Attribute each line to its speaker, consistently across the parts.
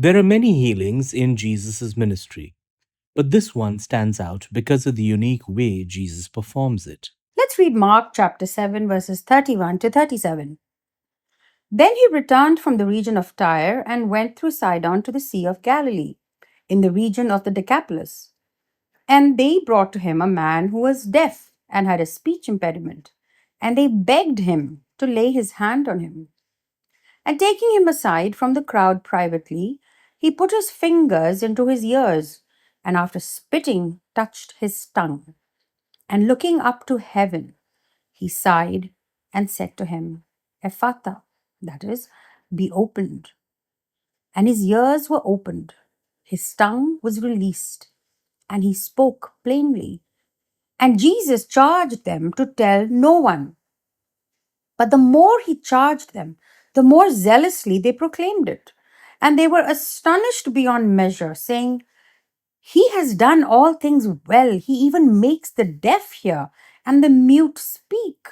Speaker 1: There are many healings in Jesus' ministry, but this one stands out because of the unique way Jesus performs it.
Speaker 2: Let's read Mark chapter 7, verses 31 to 37. Then he returned from the region of Tyre and went through Sidon to the Sea of Galilee, in the region of the Decapolis. And they brought to him a man who was deaf and had a speech impediment, and they begged him to lay his hand on him. And taking him aside from the crowd privately, he put his fingers into his ears, and after spitting, touched his tongue. And looking up to heaven, he sighed and said to him, Ephata, that is, be opened. And his ears were opened, his tongue was released, and he spoke plainly. And Jesus charged them to tell no one. But the more he charged them, the more zealously they proclaimed it. And they were astonished beyond measure, saying, He has done all things well. He even makes the deaf hear and the mute speak.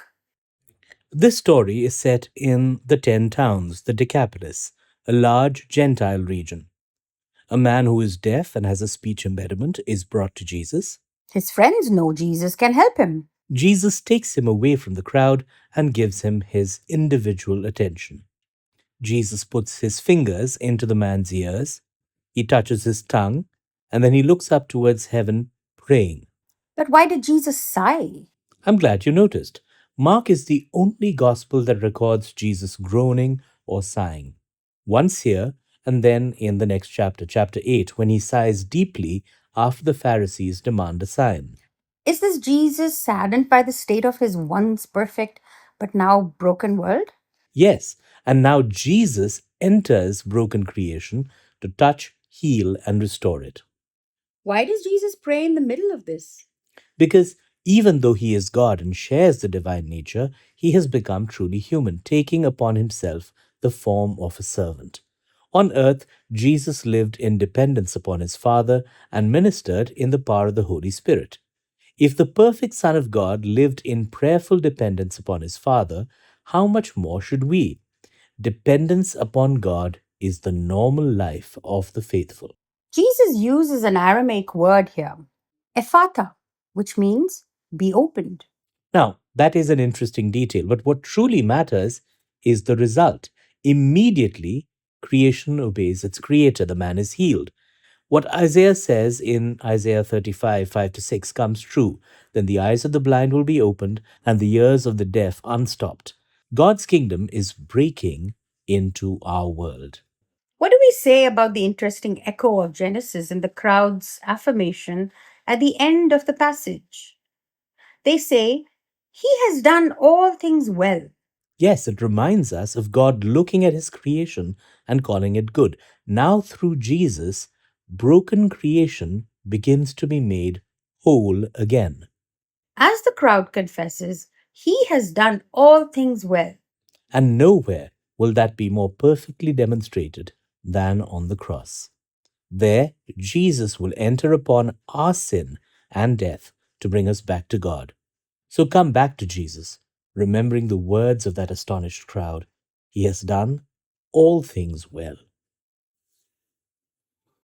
Speaker 1: This story is set in the 10 towns, the Decapolis, a large Gentile region. A man who is deaf and has a speech impediment is brought to Jesus.
Speaker 2: His friends know Jesus can help him.
Speaker 1: Jesus takes him away from the crowd and gives him his individual attention. Jesus puts his fingers into the man's ears, he touches his tongue, and then he looks up towards heaven, praying.
Speaker 2: But why did Jesus sigh?
Speaker 1: I'm glad you noticed. Mark is the only gospel that records Jesus groaning or sighing. Once here, and then in the next chapter, chapter 8, when he sighs deeply after the Pharisees demand a sign.
Speaker 2: Is this Jesus saddened by the state of his once perfect but now broken world?
Speaker 1: Yes, and now Jesus enters broken creation to touch, heal, and restore it.
Speaker 2: Why does Jesus pray in the middle of this?
Speaker 1: Because even though he is God and shares the divine nature, he has become truly human, taking upon himself the form of a servant. On earth, Jesus lived in dependence upon his Father and ministered in the power of the Holy Spirit. If the perfect Son of God lived in prayerful dependence upon his Father, how much more should we? Dependence upon God is the normal life of the faithful.
Speaker 2: Jesus uses an Aramaic word here, ephata, which means be opened.
Speaker 1: Now, that is an interesting detail, but what truly matters is the result. Immediately, creation obeys its creator. The man is healed. What Isaiah says in Isaiah 35, 5 to 6 comes true. Then the eyes of the blind will be opened and the ears of the deaf unstopped. God's kingdom is breaking into our world.
Speaker 2: What do we say about the interesting echo of Genesis in the crowd's affirmation at the end of the passage? They say, He has done all things well.
Speaker 1: Yes, it reminds us of God looking at his creation and calling it good. Now, through Jesus, broken creation begins to be made whole again.
Speaker 2: As the crowd confesses, He has done all things well.
Speaker 1: And nowhere will that be more perfectly demonstrated than on the cross. There, Jesus will enter upon our sin and death to bring us back to God. So come back to Jesus, remembering the words of that astonished crowd. He has done all things well.